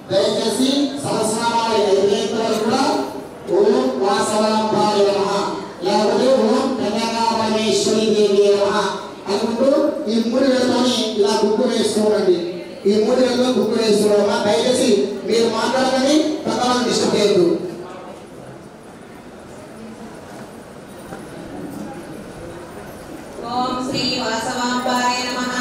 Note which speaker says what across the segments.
Speaker 1: దయచేసి సహస్రనామాలు ఎదురేంతవరకు కూడా ఓం వాసవాంబాయ నమః లేకపోతే ఓం కన్యాపరమేశ్వరి దేవి నమః అనుకుంటూ ఈ 3 వేలతోని ఇలా గుక్కు వేసుకోండి. ఈ 3 వేలతో గుక్కు వేసుకోవడం. దయచేసి మీరు మాట్లాడకండి, పక్కన డిస్టర్బ్ చేయొద్దు.
Speaker 2: ఓం శ్రీ వాసవాంబాయ నమః.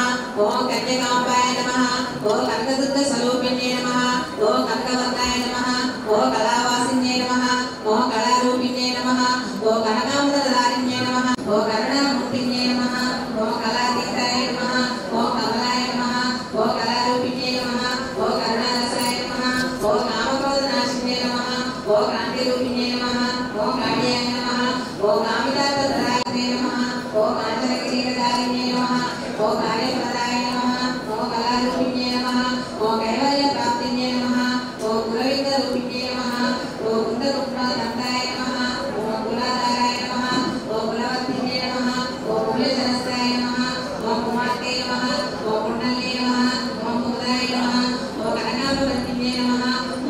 Speaker 2: ఓం కన్యకాంబాయ నమః. ఓం కనకదుర్గ స్వరూపిణ్యే నమః. ఓం కనకవర్ణాయ నమః. ఓం కళావాసిన్యే నమః. ఓం కళారూపిణ్యే నమః. ఓం కనకాంబరధారిణ్యే నమః. ఓం కరుణామూర్తిన్యే నమః. ఓం కళాతీతాయ నమః. ఓం కమలాయ నమః. ఓం కళారూపిణ్యే నమః. ఓం కరుణారసాయ నమః. ఓం కామక్రోధనాశిన్యే నమః. ఓం కాంతిరూపిణ్యే నమః. ఓం కాళ్యాయ నమః. ఓం కామితార్థధారిణ్యే నమః. ఓం కాంచనకిరీటధారిణ్యే నమః. ఓం కార్యప్రదాయ నమః. ఓం కళారూపిణ్యే నమః. ఓం కైవల్యప్రాప్తిన్యే నమః. ఓం కులవిందరూపిణ్యే నమః. ఓం కుందరుక్మాదంతాయ నమః. ఓం కులాధారాయ నమః. ఓం కులవర్తిన్యే నమః. ఓం కులజనస్థాయ నమః. ఓం కుమార్తె నమః. ఓం కుండల్యే నమః. ఓం కుముదాయ నమః. ఓం కనకాంబరవర్తిన్యే నమః.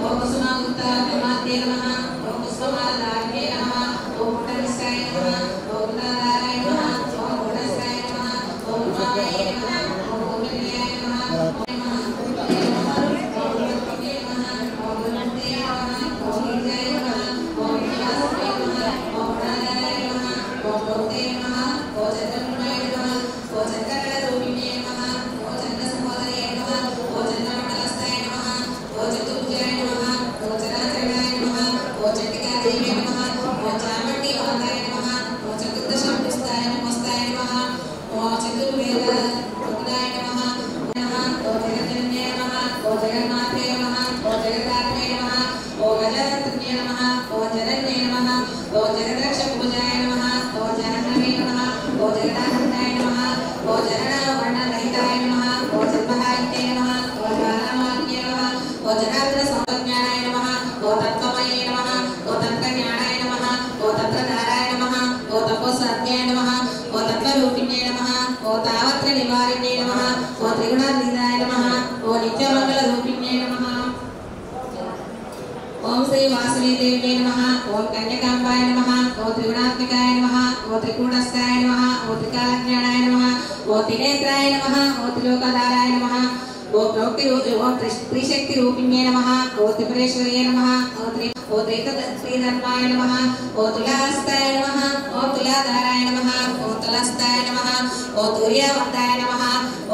Speaker 2: ఓం కుసుమాగుప్త కుమార్తె నమః. ఓం పుష్పమాలధారిణ్యే నమః. ఓం కుండలిష్టాయ నమః. ఓం కుండలధారాయ నమః. ఓం కుండస్థాయ నమః. ఓం ఉమాయ నమః. ఓం గోవిందాయ నమః. ఓం శ్రీ వాసవి దేవి నమః. ఓం కన్యకాంబాయ నమః. ఓం త్రిగుణాత్మికాయ నమః. ఓం త్రికూటస్థాయ నమః. ఓం త్రికాలజ్ఞానాయ నమః. ఓం త్రినేత్రాయ నమః. ఓం త్రిలోకధారాయ నమః. ఓం త్రిశక్తి రూపిణ్యే నమః. ఓం త్రిపురేశ్వర్యే నమః. ఓం త్రిధర్మాయ నమః. ఓం తులాహస్తాయ నమః. ఓం తులాధారాయ నమః. ఓం తులస్తాయ నమః. ఓం తూర్యావంతాయ నమః.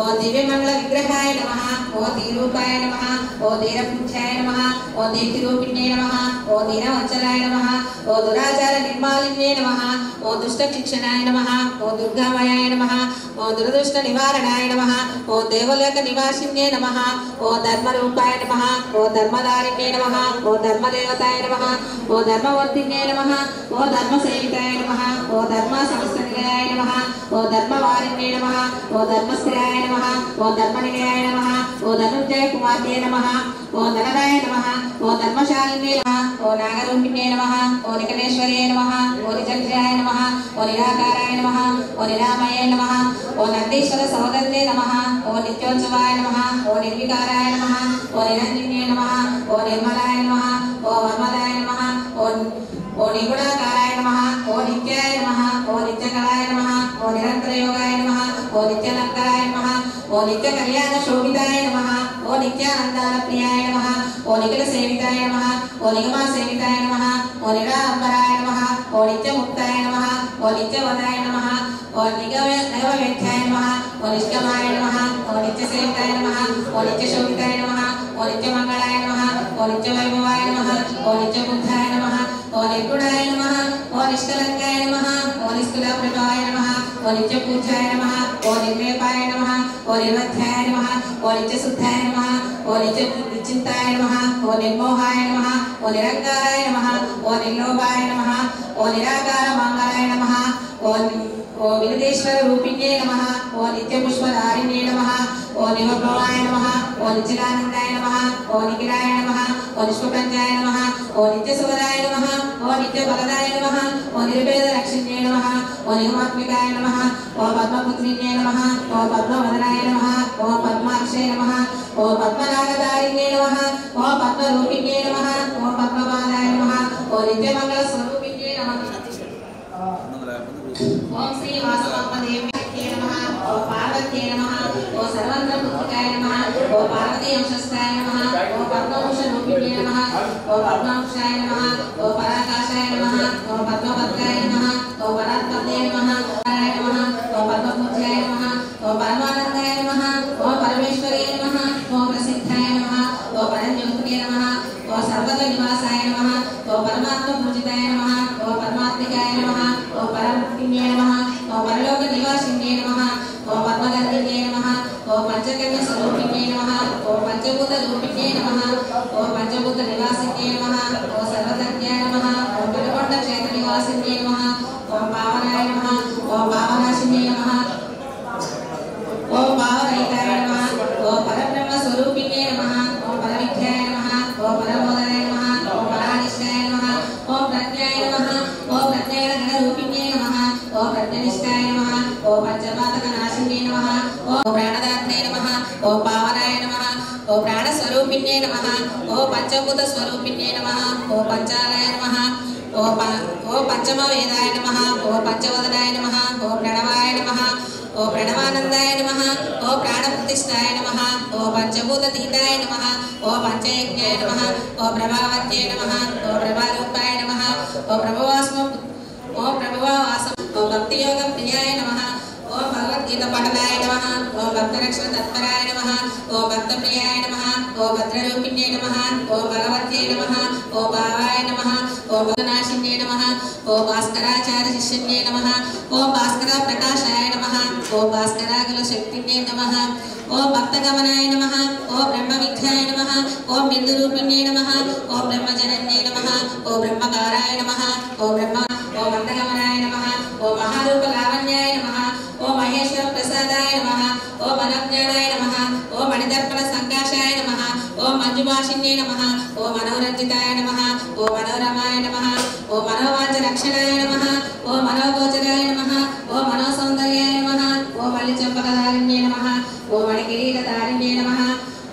Speaker 2: ఓం దివ్యమంగళ విగ్రహాయ నమః. ఓం దీరూపాయ నమః. ఓం దీరపుంఛాయ నమః. ఓం దీప్తిరూపిణ్యే నమః. ఓం దీనవత్సలాయ నమః. ఓం దురాచార నిర్మాలిన్యే నమః. ఓం దుష్ట శిక్షణాయ నమః. ఓం దుర్గామయాయ నమః. ఓం దురదృష్ట నివారణాయ నమః. ఓం దేవలోక నివాసిన్యే నమః. ఓం ధర్మరూపాయ నమః. ఓం ధర్మధారిణ్యే నమః. ఓం ధర్మదేవతాయ నమః. ఓం ధర్మవర్ధిన్యే నమః. ఓం ధర్మసేవితాయ నమః. ఓం ధర్మ సంస్థనిలయాయ నమః. ఓం ధర్మవారిణ్యే నమః. ఓం ధర్మస్థిరాయ నమః. ఓం ధర్మనిలయాయ నమః. ఓం ధనుంజయ కుమార్తె నమః. ఓం ధనరాయ నమః. ఓం ధర్మశాలిన్యే నమః. ఓం నాగరూపిణ్యే నమః. ఓం నికటేశ్వర్యే నమః. ఓం నిజగ్రాయ నమః. ఓం నిరాకారాయ నమః. ఓం నిరామయే నమః. ఓం నందీశ్వర సహోదర్యే నమః. ఓం నిత్యోత్సవాయ నమః. ఓం నిర్వికారాయ నమః. ఓం నిరంజన్యే నమః. ఓం నిర్మలాయ నమః. ఓం వర్మదాయ నమః. ఓం నిగుణాకారాయ నమః. ఓం నిత్యాయ నమః. ఓం నిత్యకళాయ నమః. ఓం నిరంతరయోగాయ నమః. ఓం నిత్యలంకరాయ నమః. ఓం నిత్య కళ్యాణ శోభితాయ నమః. ఓం నిత్యానందాన ప్రియాయ నమః. ఓం నిఖిల సేవితాయ నమః. ఓం నిగమా సేవితాయ నమః. ఓం నిరాంబరాయ నమః. ఓం నిత్యముక్తాయ నమః. ఓం నిత్యవదాయ నమః. ఓం నిగమవ్యఖ్యాయ నమః. ఓం నిష్కమాయ నమః. ఓం నిత్యసేవితాయ నమః. ఓం నిత్యశోభితాయ నమః. ఓం నిత్యమంగళాయ నమః. ఓం నిత్యవైభవాయ నమః. ఓం నిత్యబుద్ధాయ నమః. ఓం నిర్గుణాయ నమః. ఓం నిష్కలంకాయ నమః. ఓం నిష్కులప్రభాయ నమః. ఓం నిత్యపూజ్యాయ నమః. ఓం నిర్వేపాయ నమః. ఓం నిర్వధ్యాయ నమః. ఓం నిత్యశుద్ధాయ నమః. ఓం నిత్యచింతాయ నమః. ఓం నిర్మోహాయ నమః. ఓం నిరంకారాయ నమః. ఓం నిర్లోభాయ నమః. ఓం నిరాకార మంగళాయ నమః. ఓం వినదేశ్వర రూపిణ్యే నమః. ఓం నిత్యపుష్పధారిణ్యే నమః. ఓం నివభవాయ నమః. ఓం నిత్యకానందాయ నమః. ఓం నిఖిలాయ నమః. ఓ నిష్పంచాయ నమః ఓ నిత్య సుఖదాయ నమః ఓ నిత్య బలదాయ నమః ఓ నిరుపేద రక్షిణ్యే నమః ఓ నిగమాత్మికాయ నమః ఓ పద్మపుత్రిణ్యే నమః ఓ పద్మవదనాయ నమః ఓ పద్మాక్షే నమః ఓ పద్మనాగధారిణ్యే నమః ఓ పద్మరూపిణ్యే నమః ఓ పద్మపాదాయ నమః ఓ నిత్యమంగళ స్వరూపిణ్యే నమః ఓం శ్రీ వాసవాంబదేవ్యై నమః ఓ పార్వత్యై నమః ఓ సర్వంతరపుత్రికాయ నమః ఓ పార్వతీ అంశస్థాయ నమః ఓ పద్మభూషణరూపిణ్యై నమః ఓ పద్మాక్షాయ నమః ఓ పరాకాశాయ నమః ఓ పద్మపత్రాయ నమః ఓ పరాత్పత్యై నమః ఓ పద్మపూజ్యాయ నమః ఓ పరమానందాయ నమః ఓ పరమేశ్వర్యై నమః ఓ ప్రసిద్ధాయ నమః ఓ పరంజ్యోతినే నమః ఓ సర్వత నివాసాయ నమః ఓ పరమాత్మ పూజితాయ నమః ఓ పరమాత్మికాయ నమః ఓ పరమపుణ్యాయ నమః ఓ పరలోక నివాసిన్యే నమః ఓ పద్మగంధిన్యే నమః ఓ పంచకన్య స్వరూపిణ్యే నమః ఓ పంచభూత రూపిణ్యే నమః ఓ పంచభూత నివాసిన్యే నమః ఓ సర్వజ్ఞాయ నమః ఓ పెనుకొండ క్షేత్ర నివాసిన్యే నమః ఓం పావనాయ నమః ఓం పావనాశిన్యే నమః ఓం పావనహితాయ నమః ఓ పరబ్రహ్మ స్వరూపిణ్యే నమః ఓం పరవిద్యాయ నమః ఓ పరమోదయాయ నమః ఓం పరానిష్టాయ నమః ఓం ప్రజ్ఞాయ నమః ఓం ప్రజ్ఞాన రూపిణ్యే నమః ఓ ప్రజ్ఞనిష్టాయ నమః ఓ పంచపాతక నాశిన్యే నమః ఓ ప్రాణదాత్రే నమః ఓ పావనాయ నమః ఓ ప్రాణస్వరూపిణ్యే నమః ఓ పంచభూత స్వరూపిణ్యే నమః ఓ పంచాలయ నమః ఓ పంచమ వేదాయ నమః ఓ పంచవదనాయ నమః ఓ ప్రణవాయ నమః ఓ ప్రణవానందాయ నమః ఓ ప్రాణప్రతిష్ఠాయ నమః ఓ పంచభూతతీతాయ నమః ఓ పంచయజ్ఞాయ నమః ఓ ప్రభావత్యై నమః ఓ ప్రభారూపాయ నమః ఓ ప్రభవావాసం ఓ భక్తియోగ ప్రియాయ నమః ఓ భగవద్గీత పఠనాయ నమః ఓ భక్తరక్షణ తత్పరాయ నమః ఓ భక్తప్రియాయ నమః ఓ భద్రరూపిణ్యై నమః ఓ భగవత్యై నమః ఓ భావాయ నమః ఓ భగనాశిన్యై నమః ఓ భాస్కరాచార్య శిష్యన్యై నమః ఓ భాస్కర ప్రకాశాయ నమః ఓ భాస్కరాకుల శక్తిన్యై నమః ఓ భక్తగమనాయ నమః ఓ బ్రహ్మ విద్యాయ నమః ఓ బిందురూపిణ్యై నమః ఓ బ్రహ్మజనన్యై నమః ఓ బ్రహ్మకారాయ నమః ఓ భక్తగమనాయ నమః ఓ మహారూప లావణ్యాయ నమః ఓ మహేశ్వర ప్రసాదాయ నమః ఓ మనజ్ఞానాయ నమః ఓ మణిదర్పణ సంకాశాయ నమః ఓ మంజుభాషిన్యై నమః ఓ మనోరంజితాయ నమః ఓ మనోరమాయ నమః ఓ మనోవాంఛ రక్షణాయ నమః ఓ మనోగోచరాయ నమః ఓ మనోసౌందర్యాయ నమః ఓ మణిచంపకధారిణ్యై నమః ఓ మణికిరీటధారిణ్యై నమః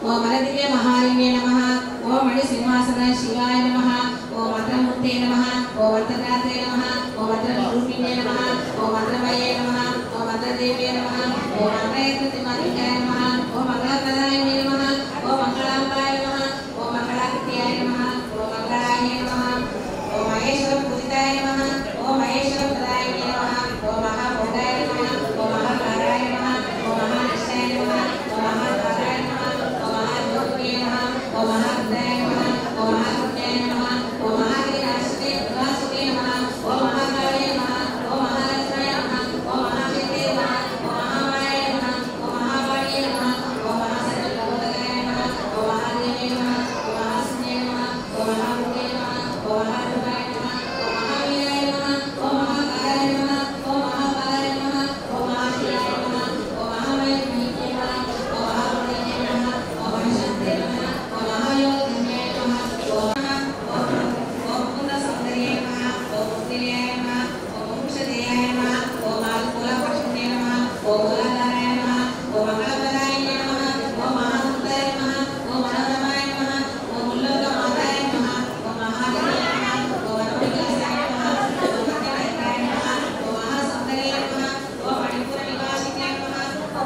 Speaker 2: ఓ మణిదివ్య మహారిణ్యై నమః ఓ మణి సింహాసన శివాయ నమః ఓ మంత్రమూర్తే నమః ఓ మంత్రదాత్రే నమః ఓ మంత్రరూపిణ్యై నమః ఓ మంత్రమయే నమః ఓ మంత్రదేవ్యై నమః ఓ మంత్రయత్నతిమాత్రికాయ నమః ఓ మంగళప్రదాయిన్యై నమః ఓ మంగళాంబాయ నమః ఓ మంగళాకృత్యాయ నమః ఓ మంగళాయ నమః ఓ మహేశ్వర పూజితాయ నమః ఓ మహేశ్వర ప్రదాయిన్యై నమః ఓ మహాభోగాయ నమః ఓ మహాకారాయ నమః ఓ మహానిష్టాయ నమః ఓ మహాకారాయ నమః ఓ మహాజ్యోతియే నమః ఓ మహారుద్రాయ నమః ఓ మహాపుణ్యాయ నమః ఓ మహాగిరిరాశినే నివాసినే నమః ఓ మహాకాళే నమః ఓ మహారత్నాయ నమః ఓ మహాశక్తే నమః ఓ మహామాయ నమః ఓ మహావాణ్యే నమః ఓ మహాసర్వలోకగాయ నమః ఓ మహాదేవే నమః ఓ మహాశక్తే నమః ఓ మహాభూతే నమః ఓ మహారూపాయ నమః ఓ మహావీరాయ నమః ఓ మహాకారాయ నమః ఓ మహాపాదాయ నమః ఓ మహాశివాయ నమః ఓ మహామయజ్ఞే నమః ఓ మహాపుణ్యే నమః ఓ మహాశక్తే నమః ఓ మహాయోగిన్యే నమః ఓ పూర్ణ సౌందర్యే నమః ఓ ముక్తిర్యాయ నమః ఓ మోక్షదేయాయ నమః ఓ మాల్కూల పక్షిణ్యే నమః ఓ మూలాధారాయ నమః ఓ మంగళప్రదాయిన్యే నమః ఓ మహాముక్తాయ నమః ఓ మనోరమాయ నమః ఓ ముల్లోకమాతాయ నమః ఓ మహాదేవాయ నమః ఓ వనోడికాయ నమః ఓ మధ్యమైత్రాయ నమః ఓ మహాసౌందర్యాయ నమః ఓ మణిపూర నివాసిన్యే నమః ఓ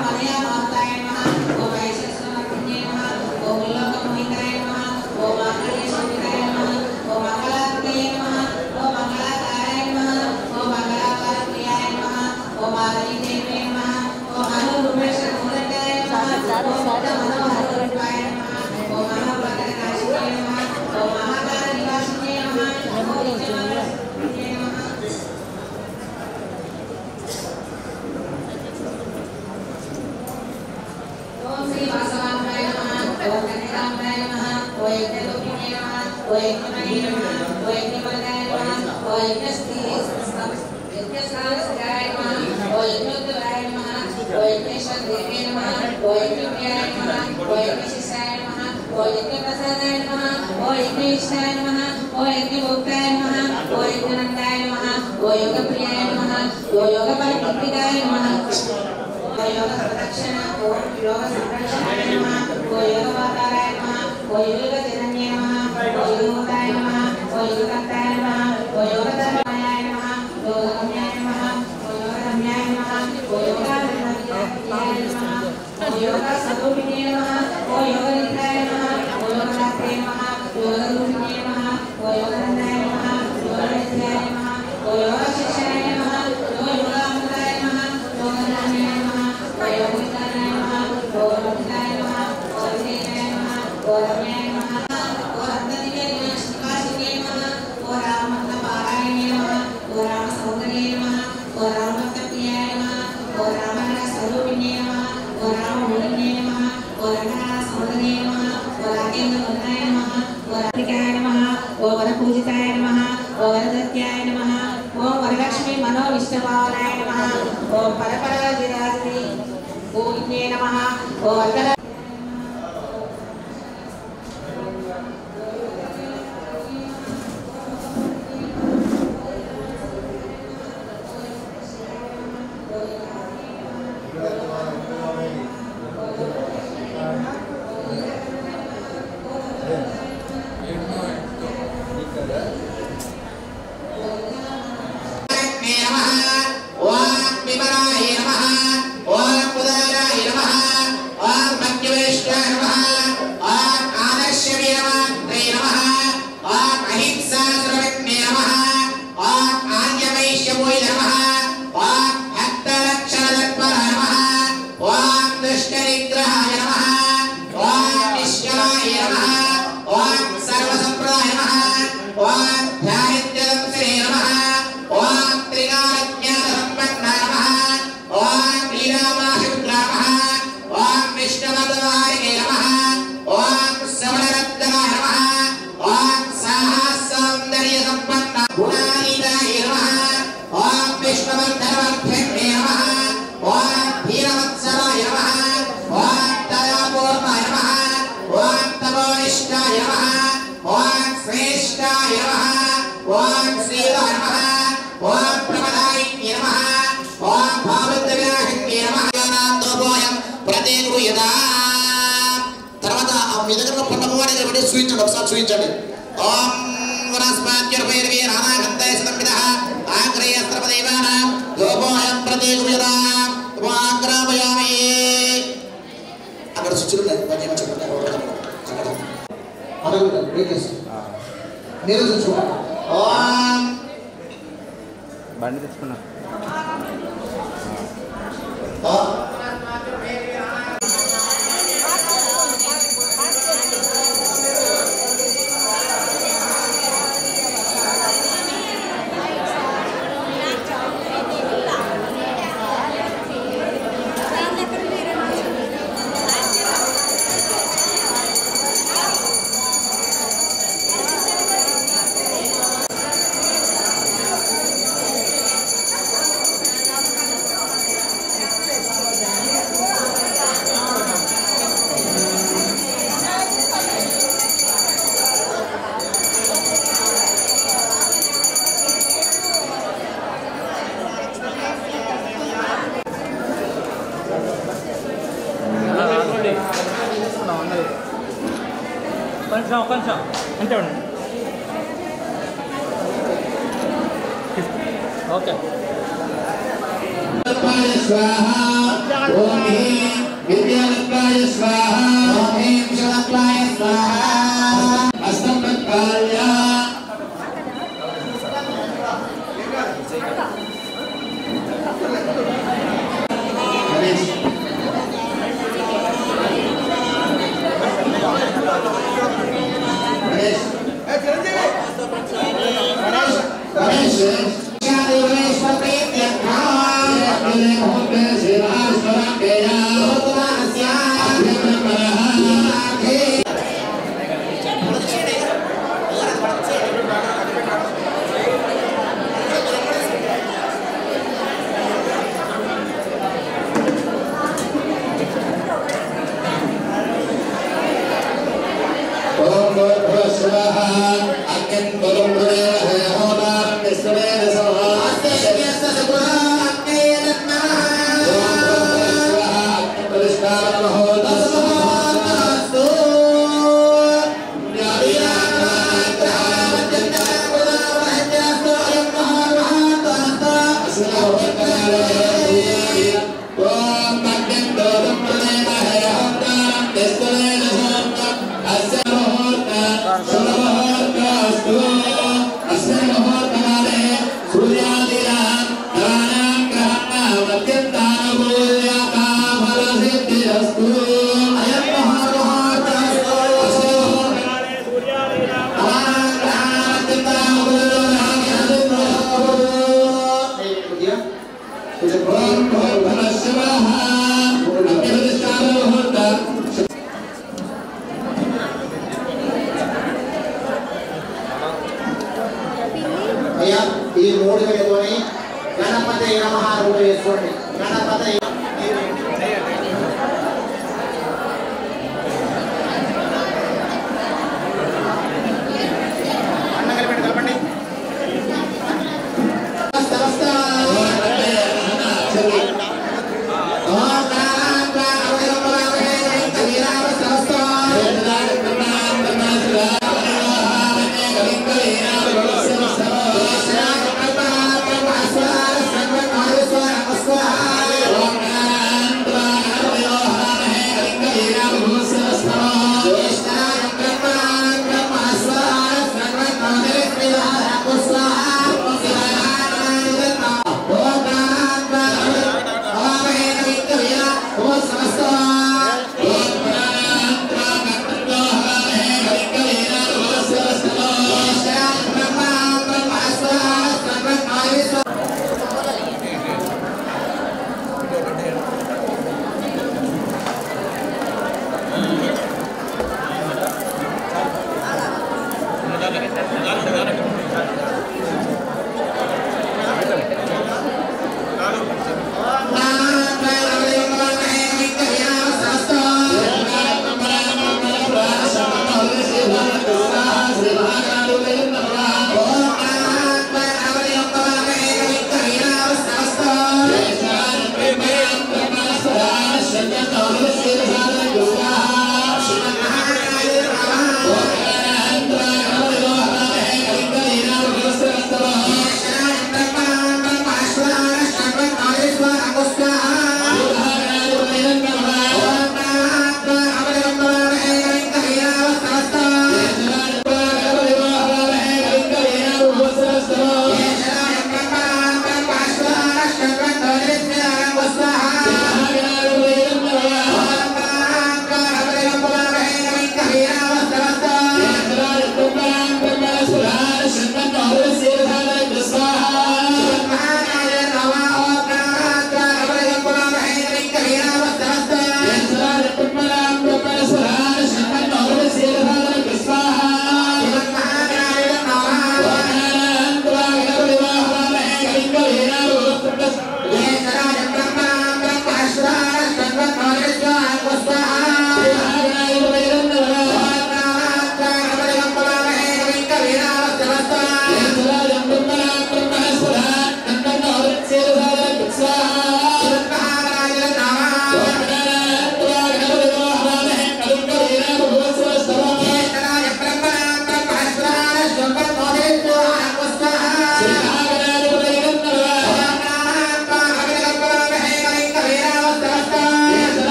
Speaker 2: మలయామాతాయ నమః ఓ మహేశ్వరవర్తిన్యే నమః ఓ ముల్లోకమోహితాయ నమః ఓ మాంగళ్యశోభితాయ నమః ఓ మంగళాకృతయే నమః ఓ మంగళాకారాయ నమః ఓ మంగళాకారప్రియాయ నమః ఓ మాధవీదేవ్యై నమః ఓ మనోరూపేశ్వర మూర్తాయ నమః ఓ మనోహరరూపాయ నమః ఓ మహాపదనాశిన్యే నమః ఓ మహాకార నివాసిన్యే నమః ఓ నిత్యమంగళాయ నమః ఓం శ్రీ వాసవాంబాయ నమః ఓం కన్యకాంబాయ నమః ఓ యజ్ఞరూపిణ్యై నమః ఓ యజ్ఞమయే నమః ఓ యజ్ఞవరదాయ నమః ఓ యజ్ఞస్థానస్థిరాయ నమః ఓ యజ్ఞోత్తరాయ నమః ఓ యజ్ఞేశ్వరదేవ్యై నమః ఓ యజ్ఞప్రియాయ నమః ఓ యజ్ఞశిష్యాయ నమః ఓ ओ यज्ञप्रसादाय नमः ओ यज्ञेष्ठाय नमः ओ यज्ञभोक्ताय नमः ओ यज्ञनन्दाय नमः ओ योगप्रियाय नमः ओ योगपरिपूर्तिकाय नमः ओ योगप्रदक्षिण ओ योगसंरक्षणाय नमः ओ योगवाताराय नमः ओ योगजनन्ये नमः ओ योगाय नमः ओ योगकर्ताय नमः ओ योगधर्माय नमः ओ योगगम्याय नमः ओ योगगम्याय नमः ओ योगाय नमः ओ योगस्वरूपिणे नमः ओ योगनिद्राय नमः ओ योगदात्रे नमः ओ योगरूपिणे नमः ओ योगनन्दाय नमः ओ योगनिद्राय नमः ओ योगशिक्षाय नमः ओ योगामृताय नमः ओ योगज्ञानाय नमः ओ योगविज्ञानाय नमः ओ योगविद्याय नमः ओ विजयाय नमः ओ रम्याय नमः ओ रत्नदिव्य निवासिके नमः ओ रामभक्तपारायणे नमः ओ रामसौन्दर्ये नमः ओ रामभक्तप्रियाय नमः ओ रामरसस्वरूपिणे नमः ओ राममूलिने नमः ओ रङ्गनाथसौन्दर्ये नमः ओ राजेन्द्रवदनाय नमः ओ राधिकाय नमः ओ वरपूजिताय नमः ओ वरदत्याय नमः ओ वरलक्ष्मी मनोविष्णुभावनाय नमः ओ परपराजिराजिने गोविन्दे नमः ओ वरद
Speaker 3: బండి తెచ్చుకున్నా కొంచెం అంతే ఉండండి. ఓకే
Speaker 1: स्वाहा ओम ह्रीं विद्यालक्ष्माय स्वाहा ओम ह्रीं विषलक्ष्माय स्वाहा हस्तं प्रक्षाल्य ఈ మూడు వేలతోని గణపతి నమః రూపం చేసుకోండి. గణపతి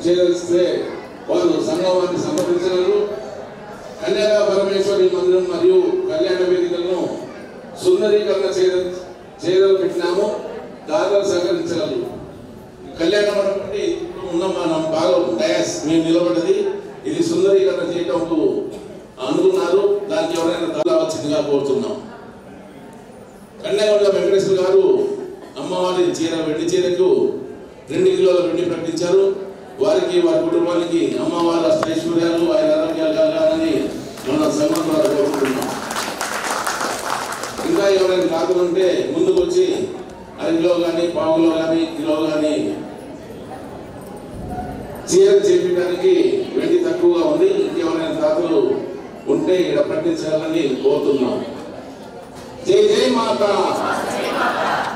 Speaker 4: చేస్తే వారు సంగమాన్ని సమర్పించగలరు. కన్యకా పరమేశ్వరి మందిరం మరియు కళ్యాణ వేదికలను సుందరీకరణ చేయదలు పెట్టినాము. దాదాపు సహకరించగలరు. కళ్యాణ మండపం ఉన్న మనం బాగా డయాస్ మేము నిలబడ్డది. ఇది సుందరీకరణ చేయటంకు అనుకున్నారు. దానికి ఎవరైనా దాదావచ్చిందిగా కోరుతున్నాం. కన్యాగొండ వెంకటేశ్వర గారు అమ్మవారి చీర వెండి చీరకు 2 కిలోల వెండి ప్రకటించారు. వారికి వారి కుటుంబానికి అమ్మవారి అష్టైశ్వర్యాలు ఆయన ఆరోగ్యాలు కలగాలని మన సంఘం ద్వారా కోరుకుంటున్నాం. ఇంకా ఎవరైనా కాకుంటే ముందుకు వచ్చి 1/2 కిలో కానీ, 1/4 కిలో కానీ, కిలో కానీ చీర చేపించడానికి వెండి తక్కువగా ఉంది. ఇంకెవరైనా తాతలు ఉంటే ఇక్కడ ప్రకటించాలని కోరుతున్నాం. జై జై మాత,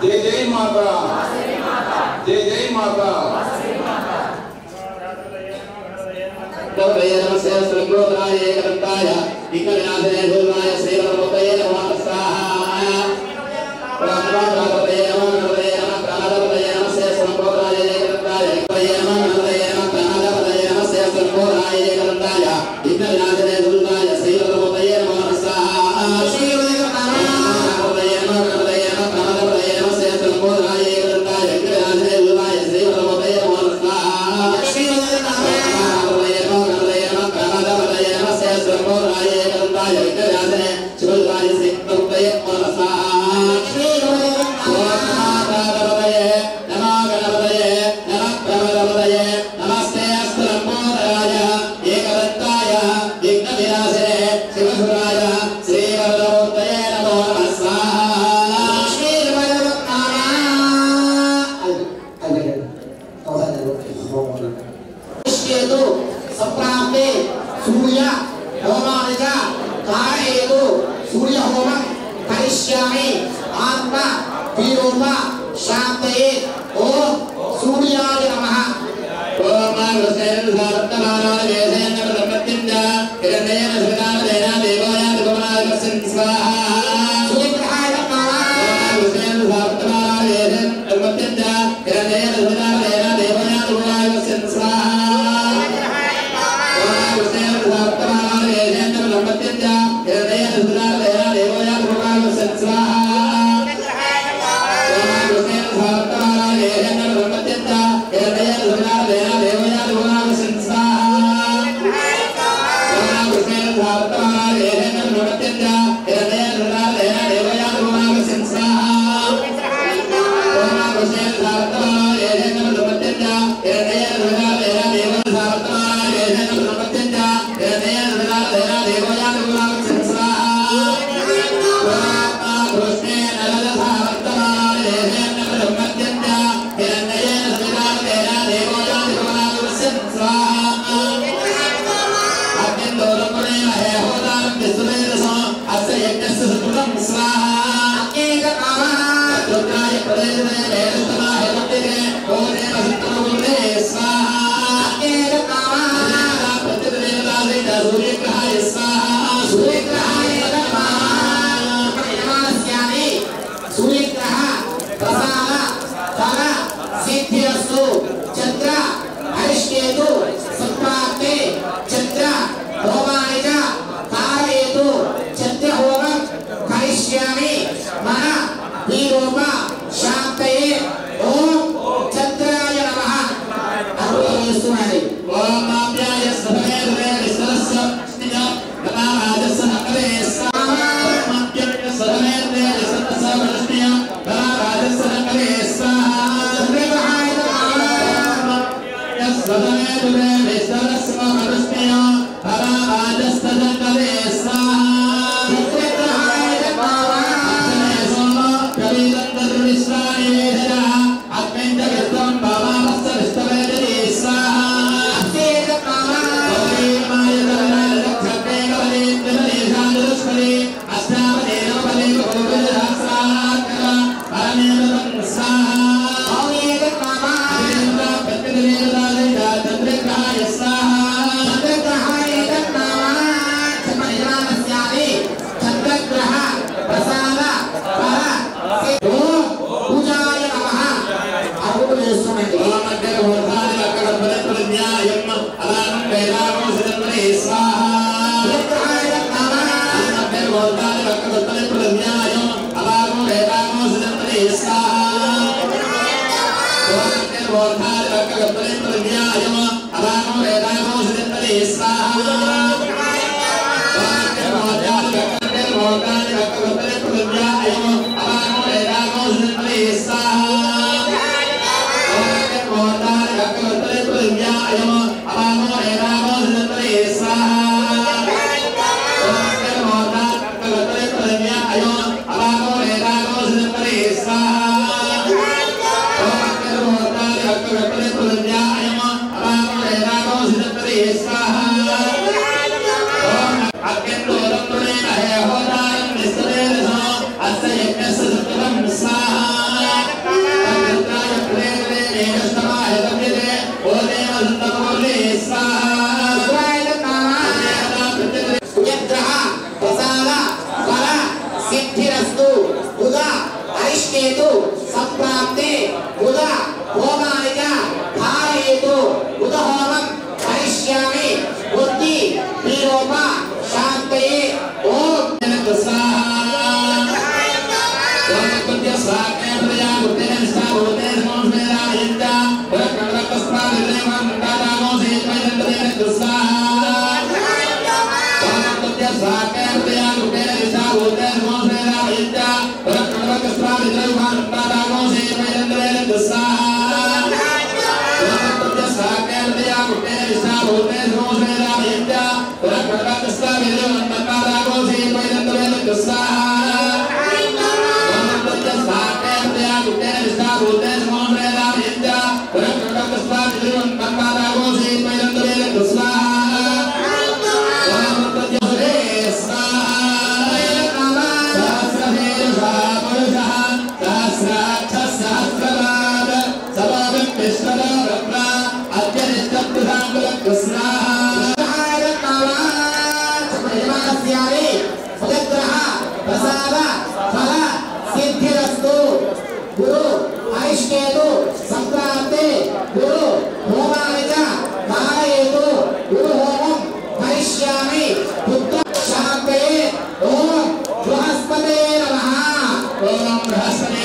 Speaker 4: జై జై మాత, జై జై మాత.
Speaker 1: पूजा Terima kasih.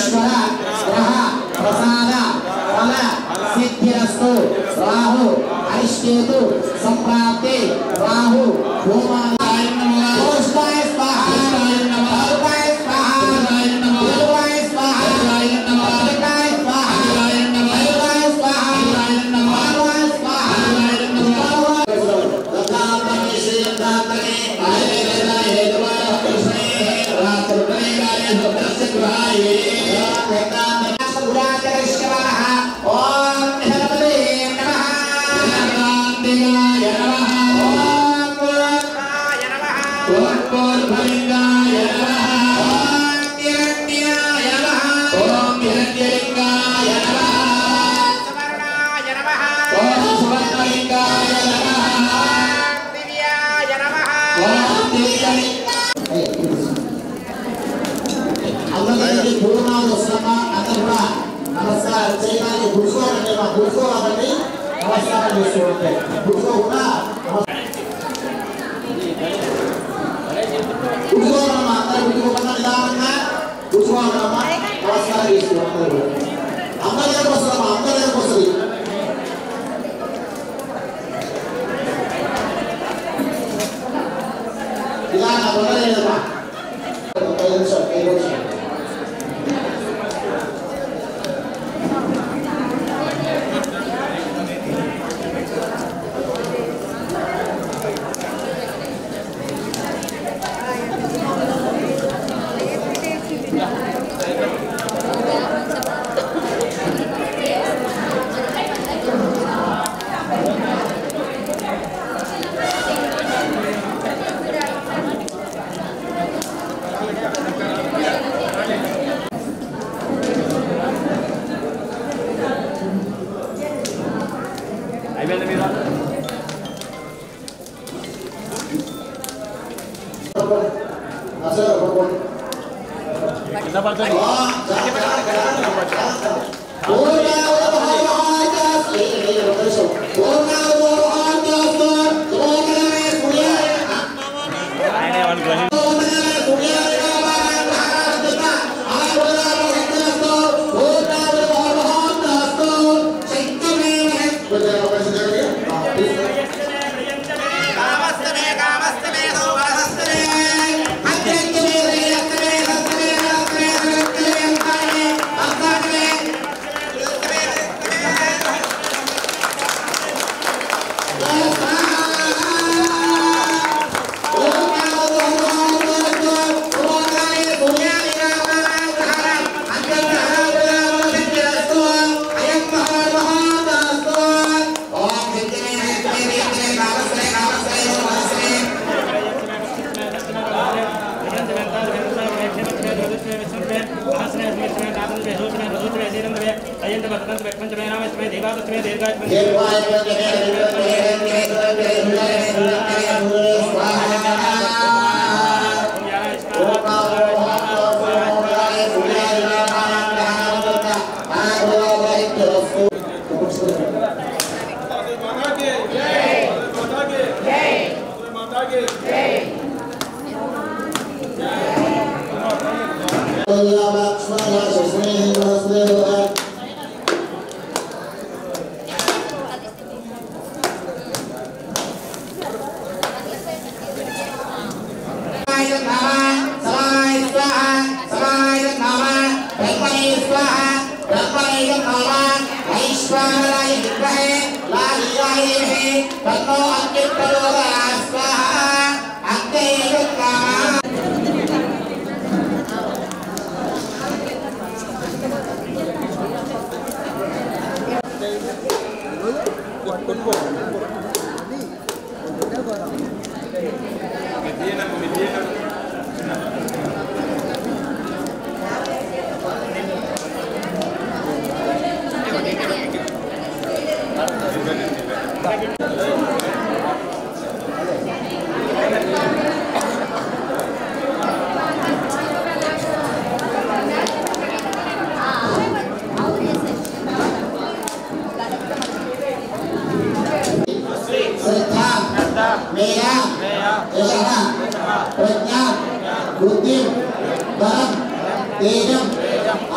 Speaker 1: ఈశ్వర గ్రహ ప్రసాద ఫల సిద్ధిరస్తు రాహు అరిష్టేతు సంప్రాప్తి రాహు హోమాయ నమః ఓష్టాయ స్వాహ ఓష్టాయ స్వాహ ఓష్టాయ స్వాహ ఓష్టాయ స్వాహ ఓష్టాయ స్వాహ ఓష్టాయ స్వాహ ఓష్టాయ స్వాహ గంగాంబరే శ్రీగంగాంబరే ఆయేన హేతువాయ కృష్ణే రాత్రునే గాయ భక్తస్య గృహాయే గంగాంబరే సురాచరిష్యవః ఓం హరమదే నమః గంగాంబికాయ నమః ఓం పూర్ణాయ నమః ఓం పూర్ణలింగాయ నమః ఓం హిరణ్యాయ నమః ఓం హిరణ్యలింగాయ నమః సువర్ణాయ నమః ఓం సువర్ణలింగాయ నమః ఓం దివ్యాయ నమః ఓం దివ్యలింగాయ అందరికీ పూర్ణాలు వస్తున్నా అందరూ కూడా నమస్కారం చేయాలి కూర్చోవాలంటే మా కూర్చోవాలండి నమస్కారం చేసుకోవాలి కూర్చోకుండా కూర్చోవాలమ్మా అందరూ కూర్చోకుండా నిదానంగా కూర్చోవాలమ్మా నమస్కారం చేసుకోవాలి అందరి దగ్గరకు వస్తుందమ్మా అందరి దగ్గరకు వస్తుంది ఇలా వదలేదమ్మా 5 నిమిషాలు 5 నిమిషాలు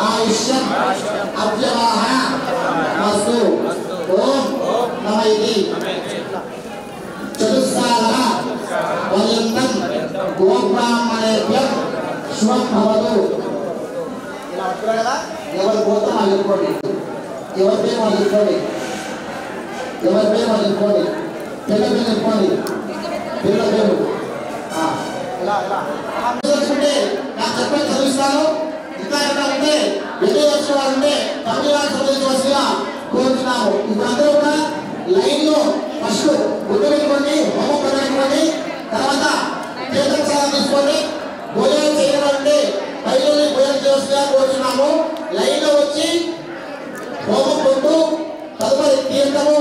Speaker 1: आयुष्यम अव्यवाहन अस्तु ओम नमः इति चतुस्सागरा पर्यन्तं गोब्राह्मणेभ्यः शुभं भवतु ఇలా అంటారు కదా ఎవరి కోసం వాళ్ళు అనుకోండి ఎవరి పేరు వాళ్ళు అనుకోండి ఎవరి పేరు వాళ్ళు అనుకోండి పిల్ల పేరు అనుకోండి పిల్ల పేరు ఇలా తెలుసుకుంటే నాకు చెప్పండి చదివిస్తాను ఇంకా ఎక్కడ ఉంటే ఎదురు వచ్చిన వాళ్ళు ఉంటే తమిళనాడు చదివించవలసిగా కోరుతున్నాము ఇప్పుడు అందరూ కూడా లైన్ లో ఫస్ట్ గుడ్డు పెట్టుకోండి హోమం పెట్టుకోండి తర్వాత తీర్థక్షారం తీసుకోండి భోజనం చేయడం అంటే పైలోని భోజనం చేయవలసిగా కోరుతున్నాము లైన్ లో వచ్చి హోమం కొట్టు తదుపరి తీర్థము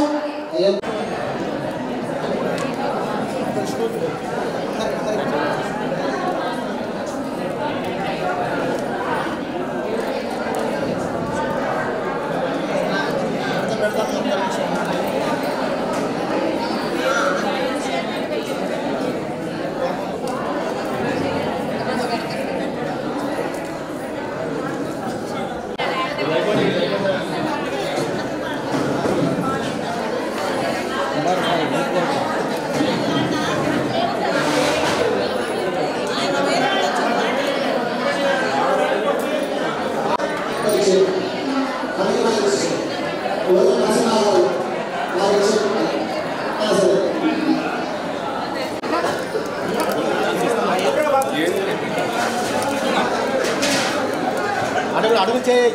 Speaker 1: అడుగు చేయి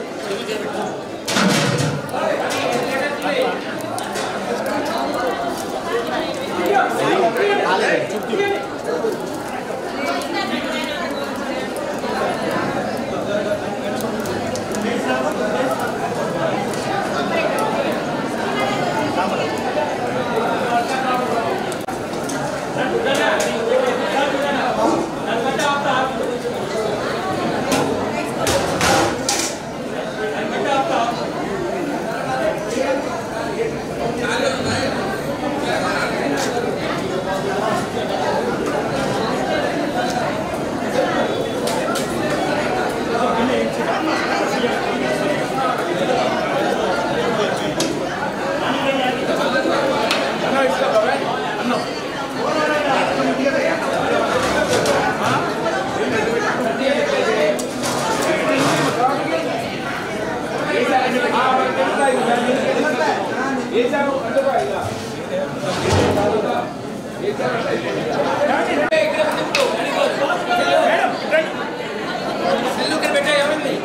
Speaker 3: పెట్టే